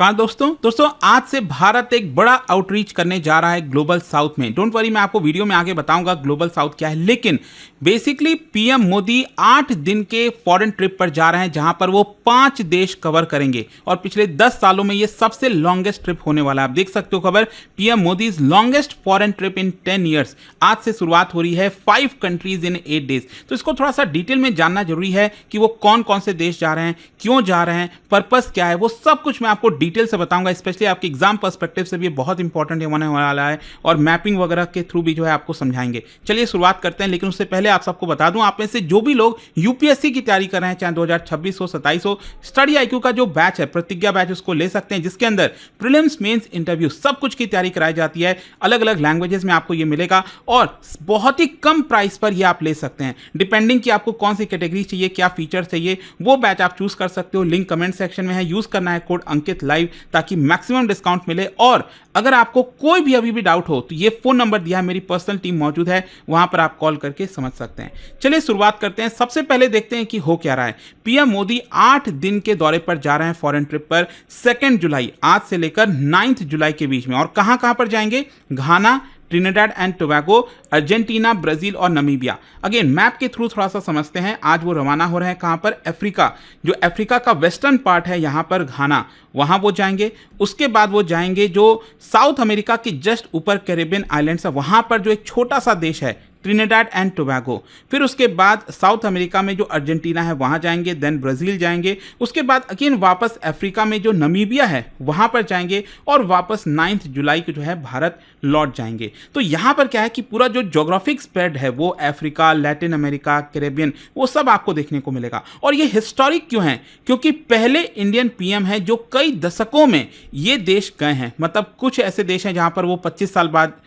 नमस्कार दोस्तों आज से भारत एक बड़ा आउटरीच करने जा रहा है ग्लोबल साउथ में। डोंट वरी, मैं आपको वीडियो में आगे बताऊंगा ग्लोबल साउथ क्या है, लेकिन बेसिकली पीएम मोदी 8 दिन के फॉरेन ट्रिप पर जा रहे हैं जहां पर वो 5 देश कवर करेंगे और पिछले 10 सालों में ये सबसे लॉन्गेस्ट ट्रिप होने वाला है। आप देख सकते हो खबर, PM Modi is longest foreign trip in 10 years. आज से शुरुआत हो रही है 5 कंट्रीज इन 8 डेज। तो इसको थोड़ा सा डिटेल में जानना जरूरी है कि वो कौन कौन से देश जा रहे हैं, क्यों जा रहे हैं, पर्पस क्या है, वो सब कुछ मैं आपको डिटेल से बताऊंगा। स्पेशली आपके एग्जाम पर्सपेक्टिव से भी बहुत इंपॉर्टेंट होने वाला है और मैपिंग वगैरह के थ्रू भी जो है आपको समझाएंगे। चलिए शुरुआत करते हैं, लेकिन उससे पहले आप सबको बता दूं, आप में से जो भी लोग यूपीएससी की तैयारी कर रहे हैं, चाहे 2026 हो 27 हो, स्टडी आईक्यू का जो बैच है, प्रतिज्ञा बैच, उसको ले सकते हैं, जिसके अंदर प्रीलिम्स, मेंस, इंटरव्यू सब कुछ की तैयारी कराई जाती है। अलग अलग लैंग्वेजेस में आपको ये मिलेगा और बहुत ही कम प्राइस पर ये आप ले सकते हैं। डिपेंडिंग कि आपको कौन सी कैटेगरी चाहिए, क्या फीचर चाहिए, वो बैच आप चूज कर सकते हो। लिंक कमेंट सेक्शन में है, यूज करना है कोड अंकित लाइव ताकि मैक्सिमम डिस्काउंट मिले। और अगर आपको कोई भी अभी भी डाउट हो तो ये फोन नंबर दिया है, मेरी पर्सनल टीम मौजूद है, वहां पर आप कॉल करके समझ सकते हैं। चलिए शुरुआत करते हैं। सबसे पहले देखते हैं कि हो क्या रहा है। पीएम मोदी 8 दिन के दौरे पर जा रहे हैं फॉरेन ट्रिप पर 2 जुलाई आज से लेकर 9 जुलाई के बीच में। और कहां कहां पर जाएंगे? Ghana, Trinidad and Tobago, Argentina, Brazil और नमीबिया। अगेन मैप के थ्रू थोड़ा सा समझते हैं। आज वो रवाना हो रहे हैं कहां पर? अफ्रीका, जो अफ्रीका का वेस्टर्न पार्ट है, यहां पर घाना, वहां वो जाएंगे। उसके बाद वो जाएंगे जो साउथ अमेरिका के जस्ट ऊपर कैरेबियन आइलैंड्स है, वहां पर जो एक छोटा सा देश है ट्रिनिडाड एंड टोबैगो। फिर उसके बाद साउथ अमेरिका में जो अर्जेंटीना है वहां जाएंगे, देन ब्राजील जाएंगे। उसके बाद अगेन वापस अफ्रीका में जो नमीबिया है वहां पर जाएंगे और वापस 9 जुलाई को जो है भारत लौट जाएंगे। तो यहां पर क्या है कि पूरा जो ज्योग्राफिक स्प्रेड है वो अफ्रीका, लैटिन अमेरिका, कैरेबियन, वो सब आपको देखने को मिलेगा। और ये हिस्टोरिक क्यों है? क्योंकि पहले इंडियन पीएम है जो कई दशकों में ये देश गए हैं। मतलब कुछ ऐसे देश हैं जहां पर वो 25 साल बाद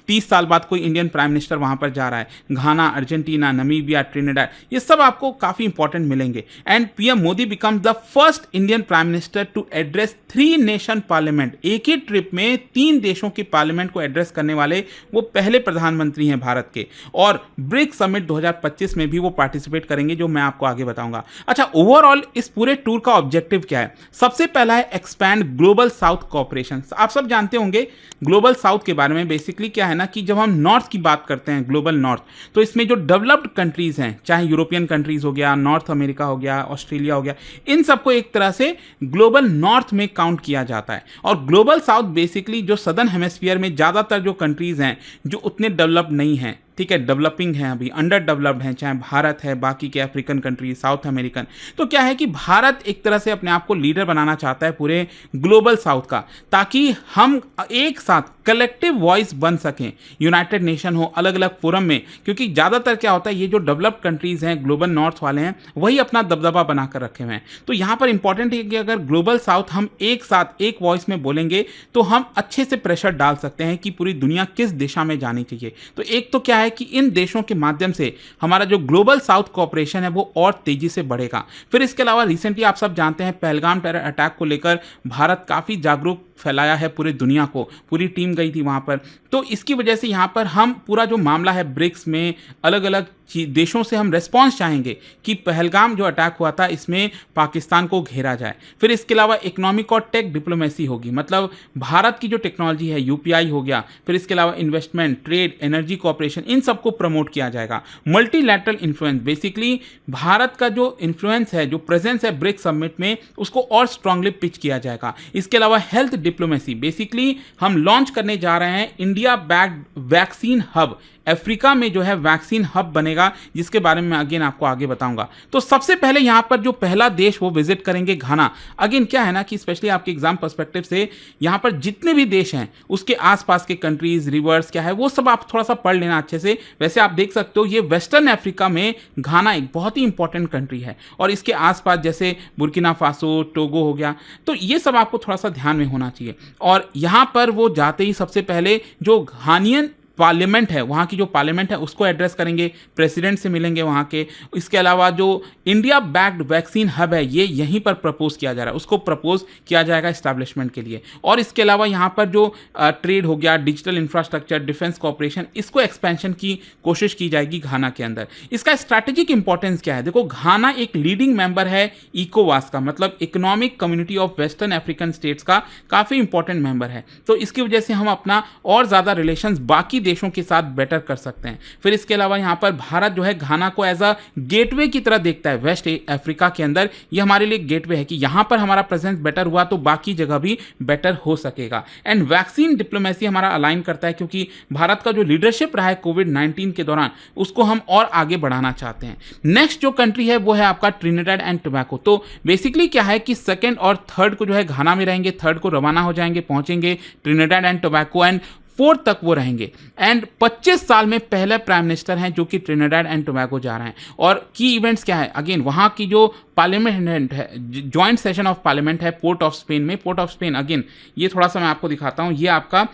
30 साल बाद कोई इंडियन प्राइम मिनिस्टर वहां पर जा रहा है। घाना, अर्जेंटीना, नमीबिया, ट्रिनिडाड, ये सब आपको काफी इंपॉर्टेंट मिलेंगे। And PM Modi become the first Indian prime minister to address 3 nation parliament. एक ही ट्रिप में 3 देशों की पार्लियामेंट को एड्रेस करने वाले वो पहले प्रधानमंत्री हैं भारत के। और ब्रिक्स समिट 2025 में भी वो पार्टिसिपेट करेंगे, जो मैं आपको आगे बताऊंगा। अच्छा, ओवरऑल इस पूरे टूर का ऑब्जेक्टिव क्या है? सबसे पहला है एक्सपैंड ग्लोबल साउथ कोऑपरेशन। आप सब जानते होंगे ग्लोबल साउथ के बारे में। बेसिकली क्या है ना कि जब हम नॉर्थ की बात करते हैं, ग्लोबल नॉर्थ, तो इसमें जो डेवलप्ड कंट्रीज हैं, चाहे यूरोपियन कंट्रीज हो गया, नॉर्थ अमेरिका हो गया, ऑस्ट्रेलिया हो गया, इन सबको एक तरह से ग्लोबल नॉर्थ में काउंट किया जाता है। और ग्लोबल साउथ बेसिकली जो सदर्न हेमिस्फीयर में ज्यादातर जो कंट्रीज हैं जो उतने डेवलप्ड नहीं हैं, ठीक है, डेवलपिंग है, अभी अंडर डेवलप्ड है, चाहे भारत है, बाकी के अफ्रीकन कंट्री, साउथ अमेरिकन। तो क्या है कि भारत एक तरह से अपने आप को लीडर बनाना चाहता है पूरे ग्लोबल साउथ का, ताकि हम एक साथ कलेक्टिव वॉइस बन सकें, यूनाइटेड नेशन हो, अलग अलग फोरम में। क्योंकि ज्यादातर क्या होता है, ये जो डेवलप्ड कंट्रीज हैं, ग्लोबल नॉर्थ वाले हैं, वही अपना दबदबा बनाकर रखे हुए हैं। तो यहां पर इंपॉर्टेंट है कि अगर ग्लोबल साउथ हम एक साथ एक वॉइस में बोलेंगे तो हम अच्छे से प्रेशर डाल सकते हैं कि पूरी दुनिया किस दिशा में जानी चाहिए। तो एक तो क्या है कि इन देशों के माध्यम से हमारा जो ग्लोबल साउथ कोऑपरेशन है वो और तेजी से बढ़ेगा। फिर इसके अलावा रिसेंटली आप सब जानते हैं पहलगाम टेरर अटैक को लेकर भारत काफी जागरूक फैलाया है पूरी दुनिया को, पूरी टीम गई थी वहां पर। तो इसकी वजह से यहां पर हम पूरा जो मामला है ब्रिक्स में अलग अलग देशों से हम रेस्पॉन्स चाहेंगे कि पहलगाम जो अटैक हुआ था इसमें पाकिस्तान को घेरा जाए। फिर इसके अलावा इकोनॉमिक और टेक डिप्लोमेसी होगी, मतलब भारत की जो टेक्नोलॉजी है, यूपीआई हो गया, फिर इसके अलावा इन्वेस्टमेंट, ट्रेड, एनर्जी कोऑपरेशन, इन सबको प्रमोट किया जाएगा। मल्टीलैटरल इन्फ्लुएंस, बेसिकली भारत का जो इन्फ्लुएंस है, जो प्रेजेंस है ब्रिक्स समिट में, उसको और स्ट्रांगली पिच किया जाएगा। इसके अलावा हेल्थ डिप्लोमेसी, बेसिकली हम लॉन्च करने जा रहे हैं India backed vaccine hub. Africa में जो है वैक्सीन हब बनेगा, जिसके बारे में अगेन आपको आगे बताऊंगा। तो सबसे पहले यहां पर जो पहला देश वो विजिट करेंगे घाना। अगेन क्या है ना कि स्पेशली आपके एग्जाम पर्सपेक्टिव से यहां पर जितने भी देश हैं उसके आसपास के कंट्रीज, रिवर्स क्या है, वो सब आप थोड़ा सा पढ़ लेना अच्छे से। वैसे आप देख सकते हो ये वेस्टर्न अफ्रीका में घाना एक बहुत ही इंपॉर्टेंट कंट्री है और इसके आसपास जैसे बुर्किना फासो, टोगो हो गया, तो ये सब आपको थोड़ा सा ध्यान में होना चाहिए। और यहां पर वो जाते ही सबसे पहले जो घानियन पार्लियामेंट है, वहाँ की जो पार्लियामेंट है उसको एड्रेस करेंगे, प्रेसिडेंट से मिलेंगे वहाँ के। इसके अलावा जो इंडिया बैक्ड वैक्सीन हब है ये यहीं पर प्रपोज किया जा रहा है, उसको प्रपोज किया जाएगा इस्टेब्लिशमेंट के लिए। और इसके अलावा यहाँ पर जो ट्रेड हो गया, डिजिटल इंफ्रास्ट्रक्चर, डिफेंस कॉपरेशन, इसको एक्सपेंशन की कोशिश की जाएगी घाना के अंदर। इसका स्ट्रैटेजिक इंपॉर्टेंस क्या है? देखो, घाना एक लीडिंग मेंबर है इकोवास का, मतलब economic community of western African states का काफ़ी इंपॉर्टेंट मेंबर है। तो इसकी वजह से हम अपना और ज़्यादा रिलेशंस बाकी देशों के साथ बेटर कर सकते हैं। फिर इसके अलावा यहाँ पर भारत जो है घाना को एज अ गेटवे की तरह देखता है वेस्ट अफ्रीका के अंदर। ये हमारे लिए गेटवे है कि यहाँ पर हमारा प्रेजेंस बेटर हुआ तो बाकी जगह भी बेटर हो सकेगा। एंड वैक्सीन डिप्लोमेसी हमारा अलाइन करता है, क्योंकि भारत का जो लीडरशिप रहा है कोविड-19 के दौरान उसको हम और आगे बढ़ाना चाहते हैं। नेक्स्ट जो कंट्री है वो है आपका ट्रिनिडाड एंड टोबैको। तो बेसिकली क्या है कि सेकंड और थर्ड को जो है घाना में रहेंगे, थर्ड को रवाना हो जाएंगे, पहुंचेंगे Trinidad and tobacco, and fourth तक वो रहेंगे। एंड 25 साल में पहले प्राइम मिनिस्टर हैं जो कि ट्रिनिडाड एंड टोबैको जा रहे हैं। और की इवेंट्स क्या है? अगेन वहाँ की जो पार्लियामेंट है, जॉइंट सेशन ऑफ पार्लियामेंट है पोर्ट ऑफ स्पेन में। पोर्ट ऑफ स्पेन अगेन ये थोड़ा सा मैं आपको दिखाता हूँ, ये आपका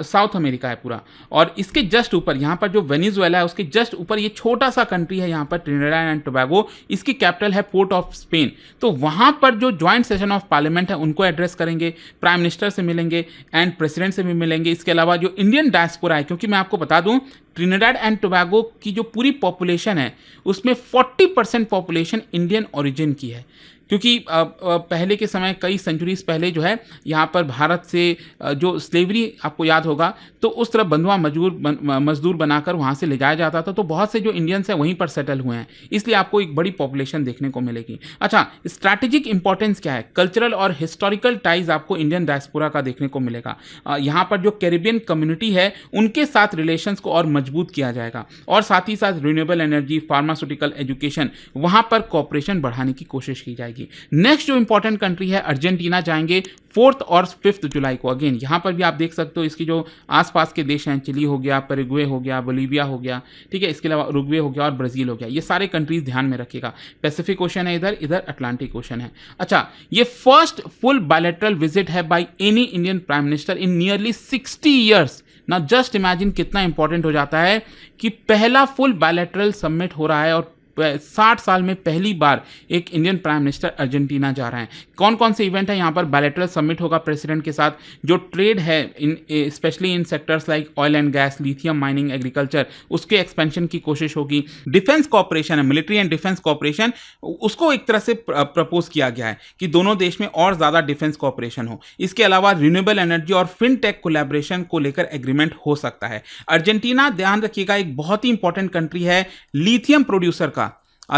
साउथ अमेरिका है पूरा, और इसके जस्ट ऊपर यहाँ पर जो वेनेजुएला है उसके जस्ट ऊपर ये छोटा सा कंट्री है यहाँ पर ट्रिनिडाड एंड टोबैगो, इसकी कैपिटल है पोर्ट ऑफ स्पेन। तो वहाँ पर जो जॉइंट सेशन ऑफ पार्लियामेंट है उनको एड्रेस करेंगे, प्राइम मिनिस्टर से मिलेंगे एंड प्रेसिडेंट से भी मिलेंगे। इसके अलावा जो इंडियन डायस्पोरा है, क्योंकि मैं आपको बता दूं ट्रिनिडाड एंड टोबैगो की जो पूरी पॉपुलेशन है उसमें 40% पॉपुलेशन इंडियन ओरिजिन की है, क्योंकि पहले के समय कई सेंचुरीज पहले जो है यहाँ पर भारत से जो स्लेवरी आपको याद होगा तो उस तरफ बंधुआ मजदूर बनाकर वहाँ से ले जाया जाता था। तो बहुत से जो इंडियंस हैं वहीं पर सेटल हुए हैं, इसलिए आपको एक बड़ी पॉपुलेशन देखने को मिलेगी। अच्छा, स्ट्रैटेजिक इंपॉर्टेंस क्या है? कल्चरल और हिस्टोरिकल टाइज आपको इंडियन डायस्पोरा का देखने को मिलेगा। यहाँ पर जो कैरिबियन कम्युनिटी है उनके साथ रिलेशंस को और मजबूत किया जाएगा, और साथ ही साथ रिन्यूएबल एनर्जी, फार्मास्यूटिकल, एजुकेशन, वहाँ पर कॉपरेशन बढ़ाने की कोशिश की जाएगी। नेक्स्ट जो इंपॉर्टेंट कंट्री है अर्जेंटीना जाएंगे 4 और 5 जुलाई को। अगेन यहाँ पर भी आप देख सकते हो इसकी जो आसपास के देश हैं, चिली हो गया, पैराग्वे हो गया, बोलीविया हो गया, ठीक है, इसके अलावा उरुग्वे हो गया और ब्राजील हो गया, ये सारे कंट्रीज ध्यान में रखिएगा। पैसिफिक ओशन है इधर, इधर अटलांटिक ओशन है। अच्छा, ये फर्स्ट फुल बायलैटरल विजिट है by any Indian prime minister in nearly 60 years. ना जस्ट इमेजिन कितना इंपॉर्टेंट हो जाता है कि पहला फुल बायलैटरल समिट हो रहा है और 60 साल में पहली बार एक इंडियन प्राइम मिनिस्टर अर्जेंटीना जा रहे हैं। कौन कौन से इवेंट है यहाँ पर? बायलैटरल समिट होगा प्रेसिडेंट के साथ, जो ट्रेड है in specially in sectors like oil and gas, lithium mining, agriculture, उसके एक्सपेंशन की कोशिश होगी। डिफेंस कॉपरेशन है, मिलिट्री एंड डिफेंस कॉपरेशन, उसको एक तरह से प्रपोज किया गया है कि दोनों देश में और ज़्यादा डिफेंस कॉपरेशन हो। इसके अलावा रिन्यूएबल एनर्जी और फिनटेक कोलैबोरेशन को लेकर एग्रीमेंट हो सकता है। अर्जेंटीना, ध्यान रखिएगा, एक बहुत ही इंपॉर्टेंट कंट्री है लिथियम प्रोड्यूसर का।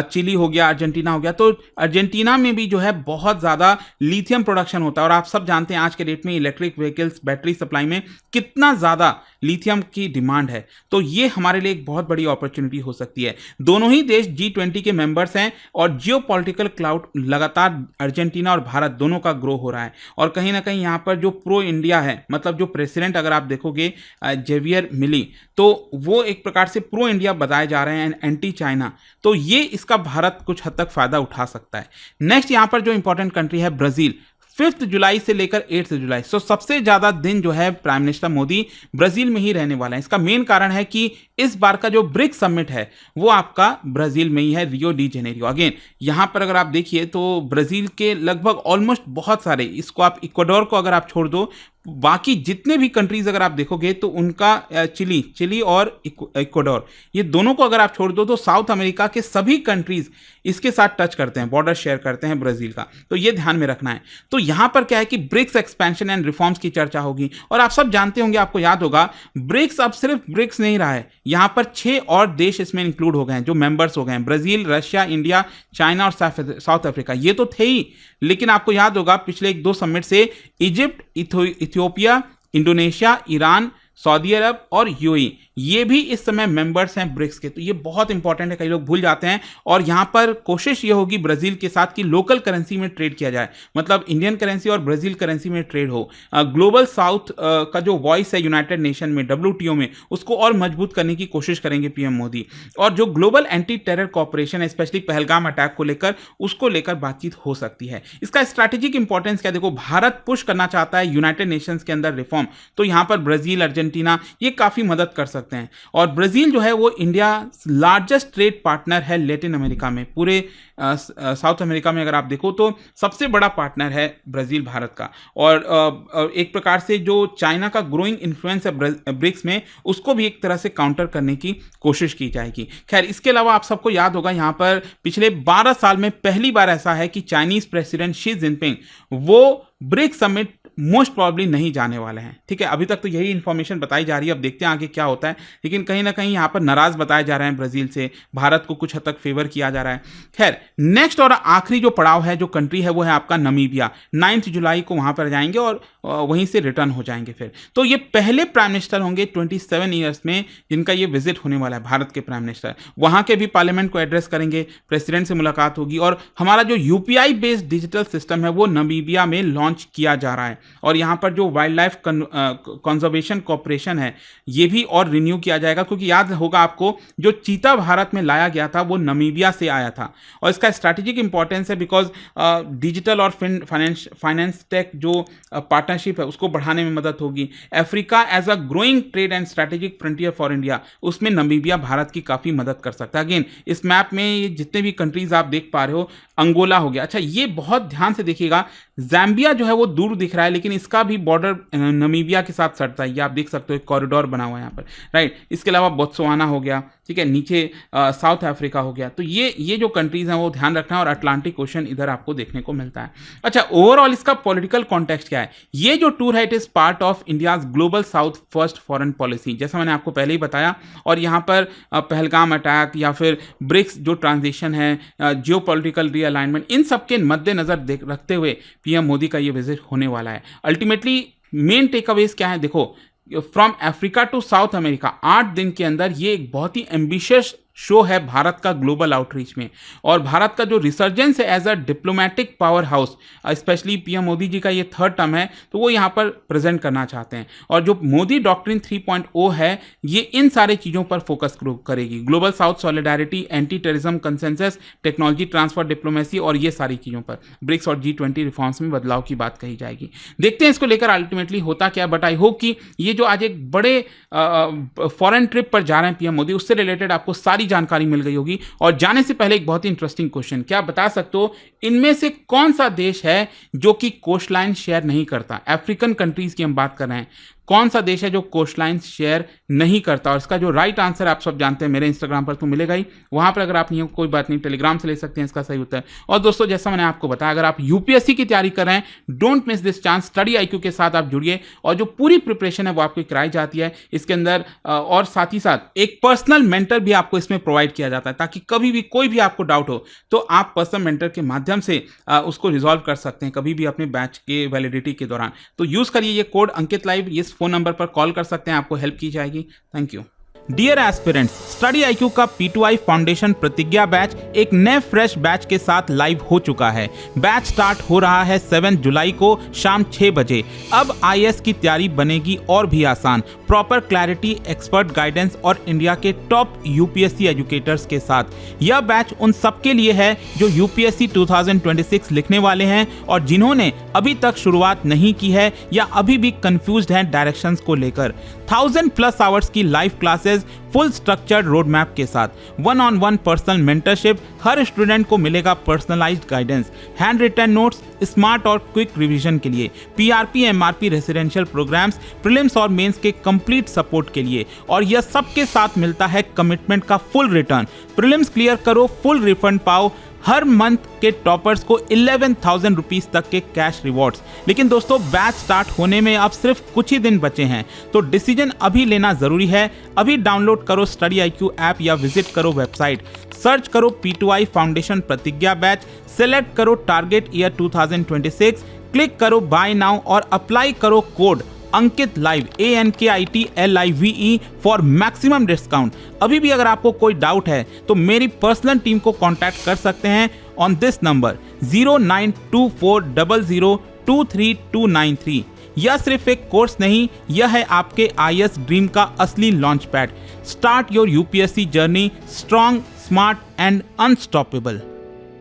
चिली हो गया, अर्जेंटीना हो गया, तो अर्जेंटीना में भी जो है बहुत ज़्यादा लिथियम प्रोडक्शन होता है। और आप सब जानते हैं आज के डेट में इलेक्ट्रिक व्हीकल्स, बैटरी सप्लाई में कितना ज़्यादा लिथियम की डिमांड है। तो ये हमारे लिए एक बहुत बड़ी अपॉर्चुनिटी हो सकती है। दोनों ही देश G20 के मेंबर्स हैं और जियोपॉलिटिकल क्लाउड लगातार अर्जेंटीना और भारत दोनों का ग्रो हो रहा है। और कहीं ना कहीं यहाँ पर जो प्रो इंडिया है, मतलब जो प्रेसिडेंट अगर आप देखोगे जेवियर मिली, तो वो एक प्रकार से प्रो इंडिया बताए जा रहे हैं, एंटी चाइना। तो ये इसका भारत कुछ हद तक फायदा उठा सकता है। नेक्स्ट यहाँ पर जो इंपॉर्टेंट कंट्री है ब्राजील, 5 जुलाई से लेकर 8 जुलाई। सो सबसे ज़्यादा दिन जो है प्राइम मिनिस्टर मोदी ब्राज़ील में ही रहने वाला है। इसका मेन कारण है कि इस बार का जो ब्रिक्स समिट है वो आपका ब्राज़ील में ही है, रियो डी जेनेरियो। अगेन यहाँ पर अगर आप देखिए तो ब्राज़ील के लगभग ऑलमोस्ट बहुत सारे, इसको आप इक्वाडोर को अगर आप छोड़ दो, बाकी जितने भी कंट्रीज अगर आप देखोगे तो उनका चिली और इक्वाडोर, ये दोनों को अगर आप छोड़ दो तो साउथ अमेरिका के सभी कंट्रीज इसके साथ टच करते हैं, बॉर्डर शेयर करते हैं ब्राज़ील का। तो ये ध्यान में रखना है। तो यहाँ पर क्या है कि ब्रिक्स एक्सपेंशन एंड रिफॉर्म्स की चर्चा होगी। और आप सब जानते होंगे, आपको याद होगा, ब्रिक्स अब सिर्फ ब्रिक्स नहीं रहा है, यहाँ पर 6 और देश इसमें इंक्लूड हो गए हैं जो मेंबर्स हो गए हैं। ब्राज़ील, रशिया, इंडिया, चाइना और साउथ अफ्रीका, ये तो थे ही, लेकिन आपको याद होगा पिछले 1-2 समिट से Egypt, Ethiopia, Indonesia, Iran, Saudi Arab और यूएई, ये भी इस समय मेंबर्स हैं ब्रिक्स के। तो ये बहुत इंपॉर्टेंट है, कई लोग भूल जाते हैं। और यहाँ पर कोशिश ये होगी ब्राज़ील के साथ कि लोकल करेंसी में ट्रेड किया जाए, मतलब इंडियन करेंसी और ब्राज़ील करेंसी में ट्रेड हो। ग्लोबल साउथ का जो वॉइस है यूनाइटेड नेशन में, WTO में, उसको और मजबूत करने की कोशिश करेंगे पीएम मोदी। और जो ग्लोबल एंटी टेरर कॉपरेशन है, स्पेशली पहलगाम अटैक को लेकर, उसको लेकर बातचीत हो सकती है। इसका स्ट्रैटेजिक इंपॉर्टेंस क्या, देखो, भारत पुश करना चाहता है यूनाइटेड नेशंस के अंदर रिफॉर्म, तो यहाँ पर ब्राज़ील, अर्जेंटीना ये काफ़ी मदद कर सकते सकते हैं। और ब्राज़ील जो है वो इंडिया लार्जेस्ट ट्रेड पार्टनर है लेटिन अमेरिका में। पूरे साउथ अमेरिका में अगर आप देखो तो सबसे बड़ा पार्टनर है ब्राज़ील भारत का। और एक प्रकार से जो चाइना का ग्रोइंग इन्फ्लुएंस है ब्रिक्स में, उसको भी एक तरह से काउंटर करने की कोशिश की जाएगी। खैर, इसके अलावा आप सबको याद होगा यहाँ पर पिछले 12 साल में पहली बार ऐसा है कि चाइनीज प्रेसिडेंट शी जिनपिंग वो ब्रिक्स समिट मोस्ट प्रॉब्ली नहीं जाने वाले हैं। ठीक है, अभी तक तो यही इंफॉर्मेशन बताई जा रही है, अब देखते हैं आगे क्या होता है। लेकिन कहीं ना कहीं यहाँ पर नाराज बताए जा रहे हैं ब्राज़ील से, भारत को कुछ हद तक फेवर किया जा रहा है। खैर, नेक्स्ट और आखिरी जो पड़ाव है, जो कंट्री है, वो है आपका नमीबिया। 9 जुलाई को वहां पर जाएंगे और वहीं से रिटर्न हो जाएंगे फिर। तो ये पहले प्राइम मिनिस्टर होंगे 27 ईयर्स में जिनका ये विजिट होने वाला है, भारत के प्राइम मिनिस्टर। वहां के भी पार्लियामेंट को एड्रेस करेंगे, प्रेसिडेंट से मुलाकात होगी। और हमारा जो यूपीआई बेस्ड डिजिटल सिस्टम है वो नमीबिया में लॉन्च किया जा रहा है। और यहाँ पर जो वाइल्ड लाइफ कंजर्वेशन कॉर्पोरेशन है ये भी और रिन्यू किया जाएगा, क्योंकि याद होगा आपको जो चीता भारत में लाया गया था वो नमीबिया से आया था। और इसका स्ट्रैटेजिक इंपॉर्टेंस है बिकॉज डिजिटल और फाइनेंस टेक जो पार्टनरशिप है उसको बढ़ाने में मदद होगी। Africa as a growing trade and strategic frontier for India, उसमें नमीबिया भारत की काफ़ी मदद कर सकता है। अगेन, इस मैप में ये जितने भी कंट्रीज आप देख पा रहे हो, अंगोला हो गया। अच्छा, ये बहुत ध्यान से देखिएगा, ज़ैम्बिया जो है वो दूर दिख रहा है लेकिन इसका भी बॉर्डर नमीबिया के साथ सटता है। ये आप देख सकते हो, एक कॉरिडोर बना हुआ है यहाँ पर, राइट। इसके अलावा बोत्सवाना हो गया, ठीक है, नीचे साउथ अफ्रीका हो गया। तो ये जो कंट्रीज हैं वो ध्यान रखना है। और अटलांटिक ओशन इधर आपको देखने को मिलता है। अच्छा, ओवरऑल इसका पॉलिटिकल कॉन्टेक्स्ट क्या है? ये जो टूर है it is part of India's global south first foreign policy, जैसा मैंने आपको पहले ही बताया। और यहाँ पर पहलगाम अटैक या फिर ब्रिक्स जो ट्रांजिशन है, जियो पॉलिटिकल रीअलाइनमेंट, इन सबके मद्देनजर रखते हुए पीएम मोदी का ये विजिट होने वाला है। अल्टीमेटली मेन टेकअवेज क्या है? देखो, from Africa to South America 8 दिन के अंदर ये एक बहुत ही एम्बिशियस शो है भारत का ग्लोबल आउटरीच में। और भारत का जो रिसर्जेंस है as a diplomatic powerhouse, specially PM Modi ji का ये 3rd टर्म है, तो वो यहाँ पर प्रेजेंट करना चाहते हैं। और जो मोदी डॉक्ट्रिन 3.0 है ये इन सारे चीज़ों पर फोकस करेगी। Global south solidarity, anti terrorism consensus, technology transfer, diplomacy और ये सारी चीज़ों पर ब्रिक्स और G20 रिफॉर्म्स में बदलाव की बात कही जाएगी। देखते हैं इसको लेकर अल्टीमेटली होता क्या। बट आई होप कि ये जो आज एक बड़े फॉरेन ट्रिप पर जा रहे हैं पीएम मोदी, उससे रिलेटेड आपको सारी जानकारी मिल गई होगी। और जाने से पहले एक बहुत ही इंटरेस्टिंग क्वेश्चन, क्या आप बता सकते हो इनमें से कौन सा देश है जो कि कोस्टलाइन शेयर नहीं करता? अफ्रीकन कंट्रीज की हम बात कर रहे हैं, कौन सा देश है जो कोस्टलाइन शेयर नहीं करता? और इसका जो राइट आंसर आप सब जानते हैं, मेरे इंस्टाग्राम पर तो मिलेगा ही, वहां पर अगर आप नहीं हो कोई बात नहीं, टेलीग्राम से ले सकते हैं इसका सही उत्तर। और दोस्तों, जैसा मैंने आपको बताया, अगर आप यूपीएससी की तैयारी कर रहे हैं, don't miss this chance. Study IQ के साथ आप जुड़िए और जो पूरी प्रिपरेशन है वो आपको कराई जाती है इसके अंदर। और साथ ही साथ एक पर्सनल मेंटर भी आपको इसमें प्रोवाइड किया जाता है, ताकि कभी भी कोई भी आपको डाउट हो तो आप पर्सनल मेंटर के माध्यम से उसको रिजॉल्व कर सकते हैं कभी भी अपने बैच के वैलिडिटी के दौरान। तो यूज करिए ये कोड अंकित लाइव, इस फोन नंबर पर कॉल कर सकते हैं, आपको हेल्प की जाएगी। Thank you. Dear aspirants, study IQ का P2I फाउंडेशन प्रतिज्ञा बैच एक नए फ्रेश बैच के साथ लाइव हो चुका है। बैच स्टार्ट हो रहा है 7 जुलाई को शाम 6 बजे। अब IAS की तैयारी बनेगी और भी आसान, प्रॉपर क्लैरिटी, एक्सपर्ट गाइडेंस और इंडिया के टॉप यूपीएससी एजुकेटर्स के साथ। यह बैच उन सबके लिए है जो यूपीएससी 2026 लिखने वाले हैं और जिन्होंने अभी तक शुरुआत नहीं की है या अभी भी कंफ्यूज्ड हैं डायरेक्शंस को लेकर। 1000+ आवर्स की live classes full structured road map के साथ, 1-on-1 पर्सनल मेंटरशिप, हर स्टूडेंट को मिलेगा personalised guidance, hand written notes, smart और क्विक रिवीजन के लिए, PRP MRP residential programmes, prelims और मेंस के कंप्लीट सपोर्ट के लिए। और यह सबके साथ मिलता है कमिटमेंट का फुल रिटर्न। प्रीलिम्स क्लियर करो, फुल रिफंड पाओ, हर मंथ के टॉपर्स को 11,000 रुपीज तक के कैश रिवॉर्ड्स। लेकिन दोस्तों, बैच स्टार्ट होने में अब सिर्फ कुछ ही दिन बचे हैं, तो डिसीजन अभी लेना जरूरी है। अभी डाउनलोड करो स्टडी आईक्यू ऐप या विजिट करो वेबसाइट, सर्च करो P2I फाउंडेशन प्रतिज्ञा बैच, सेलेक्ट करो टारगेट ईयर 2026, क्लिक करो बाय नाउ और अप्लाई करो code Ankit live ANKITLIVE for maximum discount. अभी भी अगर आपको कोई डाउट है तो मेरी पर्सनल टीम को कांटेक्ट कर सकते हैं ऑन दिस नंबर 092400232293। यह सिर्फ एक कोर्स नहीं, यह है आपके IAS ड्रीम का असली launch pad. Start your UPSC journey strong, smart and unstoppable.